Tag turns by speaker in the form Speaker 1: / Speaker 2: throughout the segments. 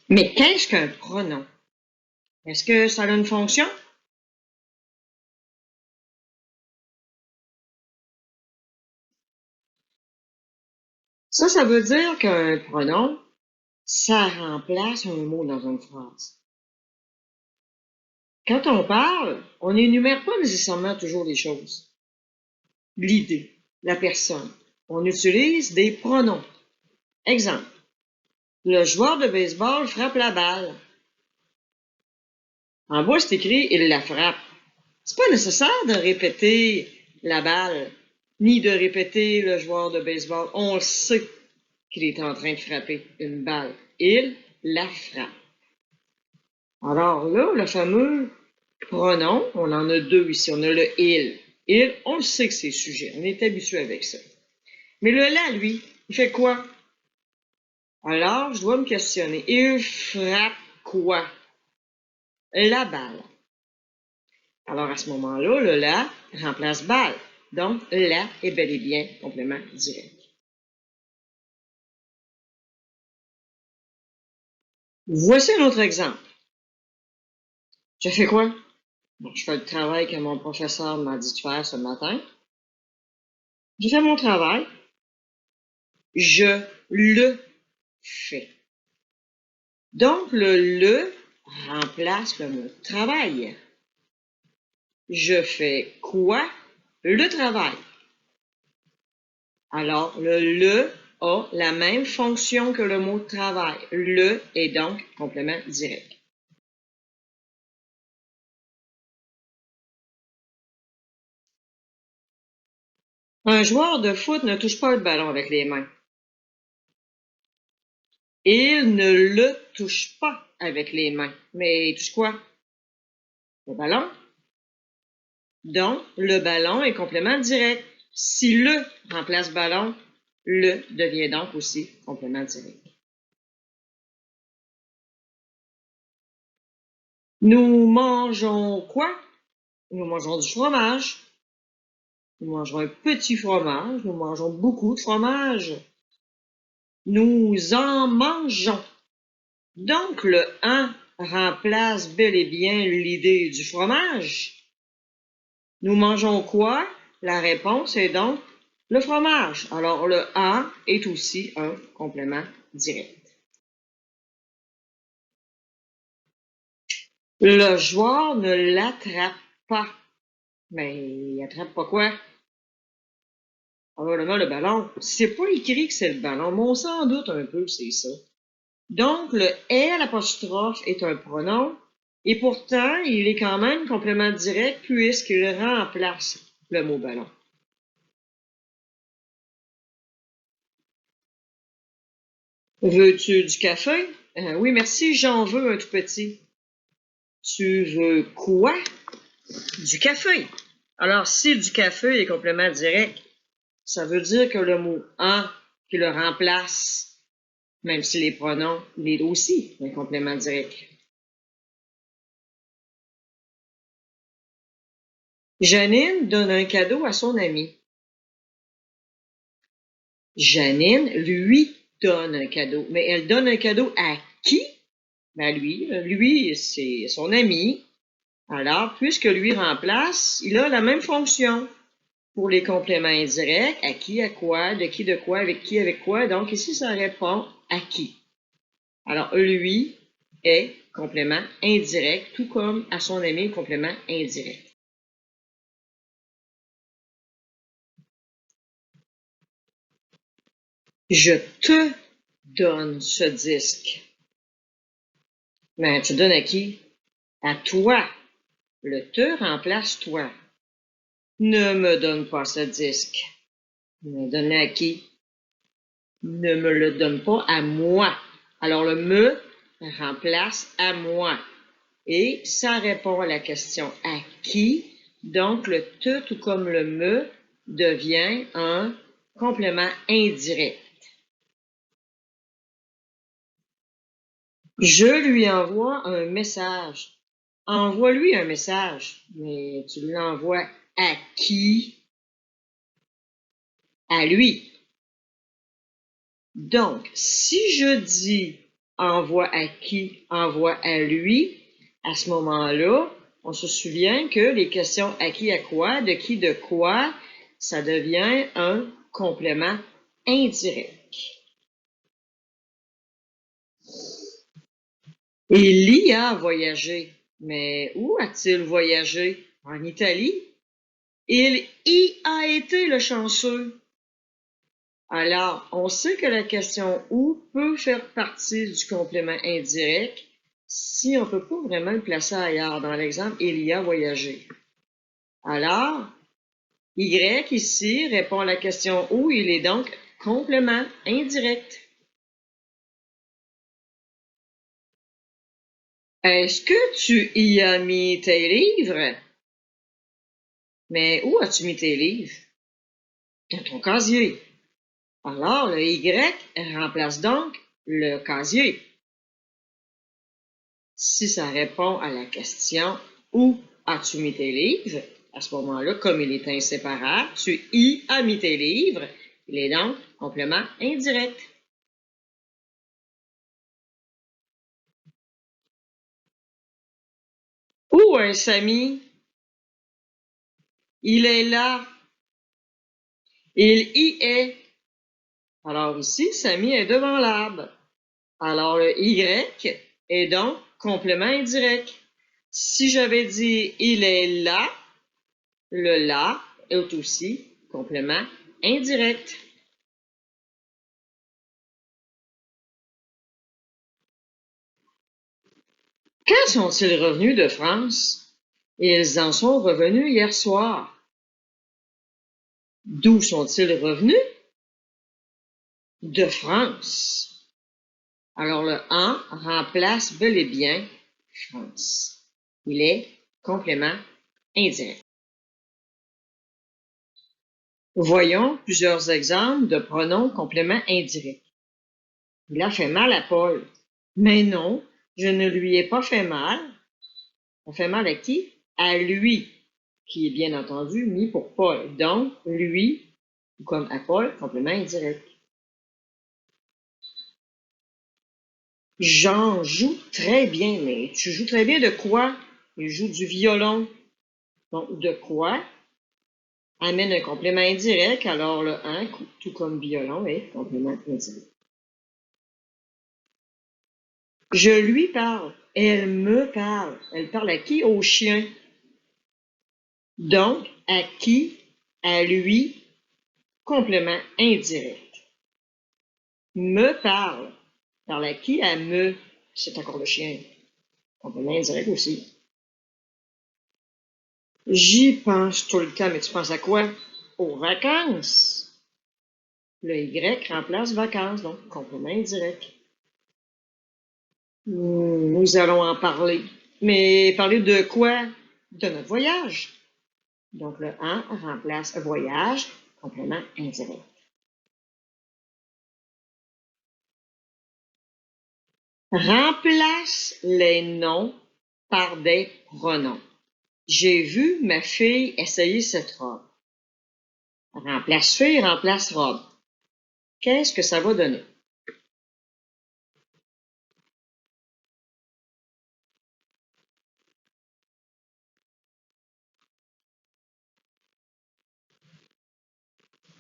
Speaker 1: Mais qu'est-ce qu'un pronom? Est-ce que ça a une fonction? Ça veut dire qu'un pronom, ça remplace un mot dans une phrase. Quand on parle, on n'énumère pas nécessairement toujours les choses. L'idée, la personne. On utilise des pronoms. Exemple. Le joueur de baseball frappe la balle. En bas, c'est écrit « il la frappe ». C'est pas nécessaire de répéter la balle, ni de répéter le joueur de baseball. On le sait qu'il est en train de frapper une balle. Il la frappe. Alors là, le fameux pronom, on en a deux ici. On a le il. Il, on le sait que c'est sujet. On est habitué avec ça. Mais le la, lui, il fait quoi? Alors, je dois me questionner. Il frappe quoi? La balle. Alors, à ce moment-là, le la remplace balle. Donc, la est bel et bien complément direct. Voici un autre exemple. Je fais quoi? Bon, je fais le travail que mon professeur m'a dit de faire ce matin. Je fais mon travail. Je le fais. Donc, le remplace le mot travail. Je fais quoi? Le travail. Alors, le a la même fonction que le mot travail. Le est donc complément direct. Un joueur de foot ne touche pas le ballon avec les mains. Il ne le touche pas avec les mains. Mais il touche quoi? Le ballon. Donc, le ballon est complément direct. Si le remplace ballon, le devient donc aussi complément direct. Nous mangeons quoi? Nous mangeons du fromage. Nous mangeons un petit fromage. Nous mangeons beaucoup de fromage. Nous en mangeons. Donc, le « en » remplace bel et bien l'idée du fromage. Nous mangeons quoi? La réponse est donc le fromage. Alors, le « en » est aussi un complément direct. Le joueur ne l'attrape pas. Mais il attrape pas quoi? Probablement le ballon. C'est pas écrit que c'est le ballon, mais on s'en doute un peu, c'est ça. Donc, le « est » à l'apostrophe est un pronom, et pourtant, il est quand même complément direct puisqu'il remplace le mot ballon. Veux-tu du café? Oui, merci, j'en veux un tout petit. Tu veux quoi? Du café. Alors, si du café est complément direct, ça veut dire que le mot « en » qui le remplace, même si les pronoms, il est aussi un complément direct. Janine donne un cadeau à son ami. Janine lui donne un cadeau. Mais elle donne un cadeau à qui? Ben lui, c'est son ami. Alors, puisque lui remplace, il a la même fonction pour les compléments indirects. À qui, à quoi, de quoi, avec qui, avec quoi. Donc, ici, ça répond à qui. Alors, lui est complément indirect, tout comme à son ami, complément indirect. Je te donne ce disque. Mais tu donnes à qui? À toi. Le te remplace toi. Ne me donne pas ce disque. Me donne à qui? Ne me le donne pas à moi. Alors le me remplace à moi. Et ça répond à la question à qui. Donc le te, tout comme le me, devient un complément indirect. Je lui envoie un message. Envoie-lui un message, mais tu l'envoies à qui? À lui. Donc, si je dis envoie à qui, envoie à lui, à ce moment-là, on se souvient que les questions à qui, à quoi, de qui, de quoi, ça devient un complément indirect. Il y a voyagé. Mais où a-t-il voyagé? En Italie? Il y a été le chanceux. Alors, on sait que la question où peut faire partie du complément indirect si on ne peut pas vraiment le placer ailleurs. Dans l'exemple, il y a voyagé. Alors, Y ici répond à la question où, il est donc complément indirect. Est-ce que tu y as mis tes livres? Mais où as-tu mis tes livres? Dans ton casier. Alors, le Y remplace donc le casier. Si ça répond à la question « Où as-tu mis tes livres? » À ce moment-là, comme il est inséparable, tu y as mis tes livres. Il est donc complément indirect. Où est Samy? Il est là. Il y est. Alors ici, Samy est devant l'arbre. Alors le Y est donc complément indirect. Si j'avais dit il est là, le là est aussi complément indirect. Quand sont-ils revenus de France? Ils en sont revenus hier soir. D'où sont-ils revenus? De France. Alors le en remplace bel et bien France. Il est complément indirect. Voyons plusieurs exemples de pronoms complément indirect. Il a fait mal à Paul. Mais non, je ne lui ai pas fait mal. On fait mal à qui? À lui, qui est bien entendu mis pour Paul. Donc, lui, comme à Paul, complément indirect. Jean joue très bien, mais tu joues très bien de quoi? Il joue du violon. Donc, de quoi amène un complément indirect, alors le un, tout comme violon, est complément indirect. Je lui parle. Elle me parle. Elle parle à qui? Au chien. Donc, à qui? À lui, complément indirect. Me parle. Parle à qui? À me. C'est encore le chien. Complément indirect aussi. J'y pense tout le temps, mais tu penses à quoi? Aux vacances. Le Y remplace vacances, donc complément indirect. Nous allons en parler. Mais parler de quoi? De notre voyage. Donc le en remplace voyage, complément indirect. Remplace les noms par des pronoms. J'ai vu ma fille essayer cette robe. Remplace fille, remplace robe. Qu'est-ce que ça va donner?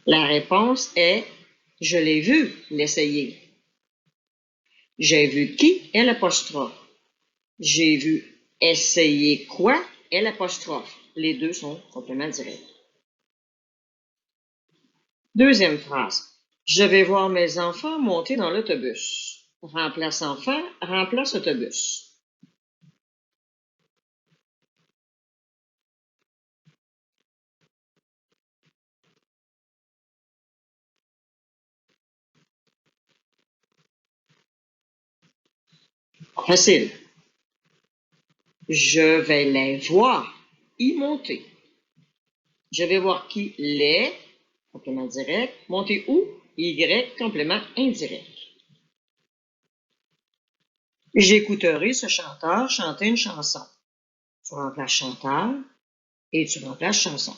Speaker 1: La réponse est « Je l'ai vu l'essayer ». J'ai vu qui est l'apostrophe. J'ai vu essayer quoi est l'apostrophe. Les deux sont compléments directs. Deuxième phrase. Je vais voir mes enfants monter dans l'autobus. Remplace enfant, remplace autobus. Facile. Je vais les voir y monter. Je vais voir qui? Les, complément direct. Monter où? Y, complément indirect. J'écouterai ce chanteur chanter une chanson. Tu remplaces chanteur et tu remplaces chanson.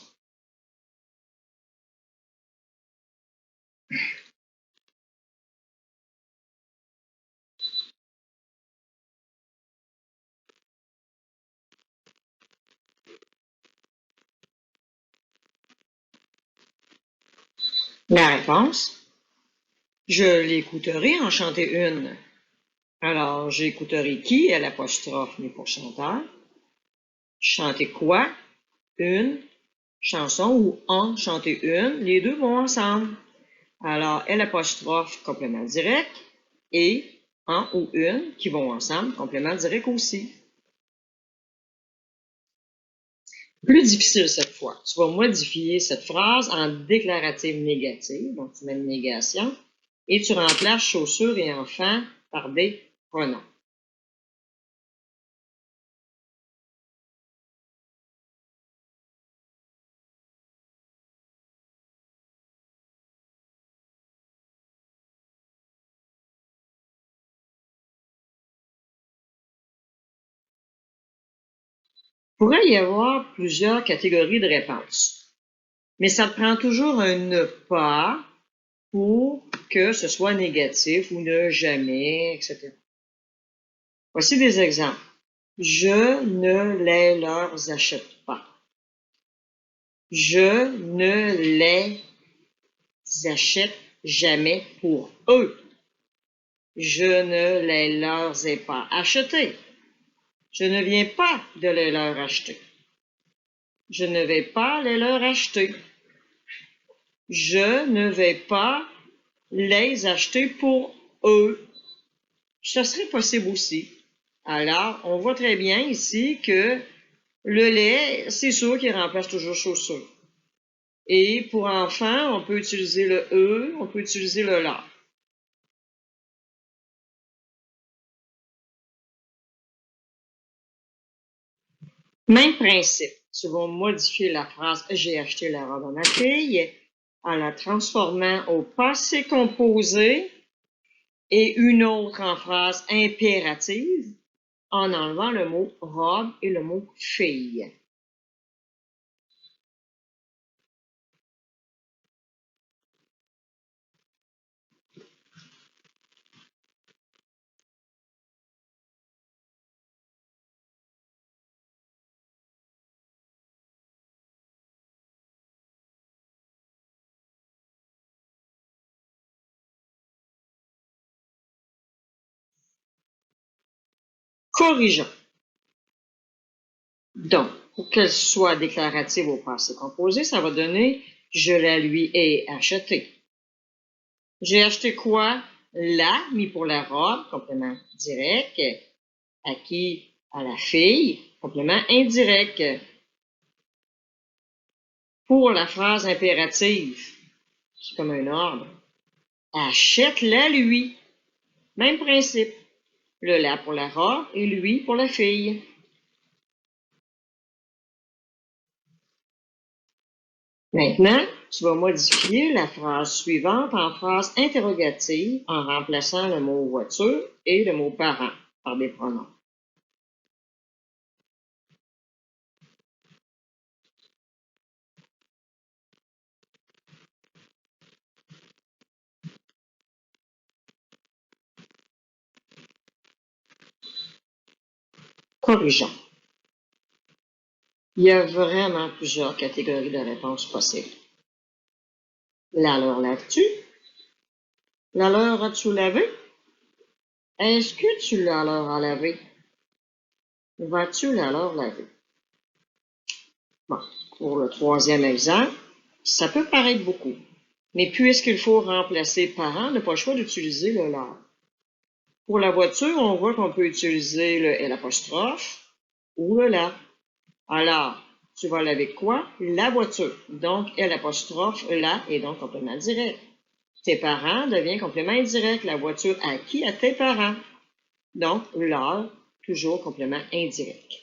Speaker 1: La réponse, je l'écouterai en chanter une. Alors, j'écouterai qui à l'apostrophe, mais pour chanteur. Chanter quoi? Une chanson ou en chanter une. Les deux vont ensemble. Alors, L apostrophe, complément direct, et en ou une qui vont ensemble, complément direct aussi. Plus difficile cette fois. Tu vas modifier cette phrase en déclarative négative, donc tu mets une négation, et tu remplaces chaussures et enfants par des pronoms. Il pourrait y avoir plusieurs catégories de réponses, mais ça te prend toujours un ne pas pour que ce soit négatif ou ne jamais, etc. Voici des exemples. Je ne les leur achète pas. Je ne les achète jamais pour eux. Je ne les leur ai pas achetés. Je ne viens pas de les leur acheter. Je ne vais pas les leur acheter. Je ne vais pas les acheter pour eux. Ça serait possible aussi. Alors, on voit très bien ici que le lait, c'est sûr qu'il remplace toujours chaussures. Et pour enfants, on peut utiliser le E, on peut utiliser le LA. Même principe. Tu vas modifier la phrase « J'ai acheté la robe à ma fille » en la transformant au passé composé et une autre en phrase impérative en enlevant le mot robe et le mot fille. Corrigeons. Donc, pour qu'elle soit déclarative au passé composé, ça va donner « Je la lui ai acheté ». J'ai acheté quoi? La, mis pour la robe, complément direct. À qui? À la fille, complément indirect. Pour la phrase impérative, c'est comme un ordre. Achète-la lui. Même principe. Le la pour la robe et lui pour la fille. Maintenant, tu vas modifier la phrase suivante en phrase interrogative en remplaçant le mot voiture et le mot parent par des pronoms. Corrigeons. Il y a vraiment plusieurs catégories de réponses possibles. La leur laves-tu? La leur as-tu lavé? Est-ce que tu l'as leur à laver? Vas-tu la leur laver? Bon, pour le troisième exemple, ça peut paraître beaucoup, mais puisqu'il faut remplacer parent, on n'a pas le choix d'utiliser le leur. Pour la voiture, on voit qu'on peut utiliser le L' ou le la. Alors, tu vas laver quoi? La voiture. Donc, L', la est donc complément direct. Tes parents devient complément indirect. La voiture à qui? À tes parents. Donc, leur, toujours complément indirect.